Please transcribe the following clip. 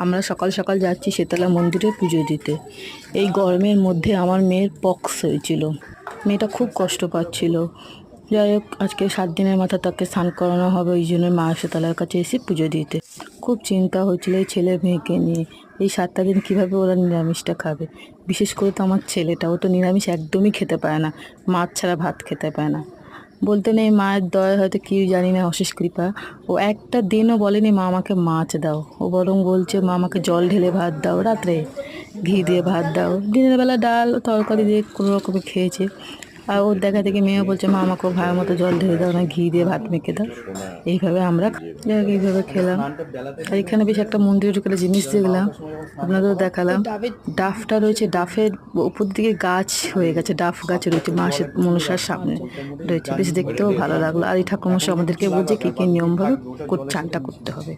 আমরা সকাল সকাল যাচ্ছি শীতলা মন্দিরে পুজো দিতে। এই গরমের মধ্যে আমার মেয়ের পক্স হয়েছিল, মেয়েটা খুব কষ্ট পাচ্ছিল। যাই হোক, আজকে 7 দিনের মাথা তাকে স্নান করানো হবে, ওই জন্য মা শীতলার কাছে এসে পুজো দিতে। খুব চিন্তা হচ্ছিল এই ছেলে মেয়েকে নিয়ে, এই 7টা দিন কীভাবে ওরা নিরামিষটা খাবে। বিশেষ করে তো আমার ছেলেটা, ও তো নিরামিষ একদমই খেতে পায় না, মাছ ছাড়া ভাত খেতে পায় না। বলতে নেই মায়ের দয়া, হয়তো কি জানি না, অশেষ কৃপা। ও একটা দিনও বলেনি মা আমাকে মাছ দাও, ও বরং বলছে মা আমাকে জল ঢেলে ভাত দাও, রাত্রে ঘি দিয়ে ভাত দাও। দিনের বেলা ডাল তরকারি দিয়ে কোনো রকমে খেয়েছে। আর ওর দেখা দেখি মেয়েও বলছে মা আমাকেও ভাইয়ের মতো জল ঢেলে দাও না, ঘি দিয়ে ভাত মেখে দাও। এইভাবে আমরা এইভাবে খেলাম। আর এখানে বেশ একটা মন্দিরে ঢুকে জিনিস দেখলাম, আপনাদেরও দেখালাম। ডাফটা রয়েছে, ডাফের উপর দিকে গাছ হয়ে গেছে, ডাফ গাছ রয়েছে মাসের মনসার সামনে রয়েছে, বেশ দেখতেও ভালো লাগলো। আর এই ঠাকুরমশাই আমাদেরকে বলছে কী কী নিয়মভাবে চানটা করতে হবে।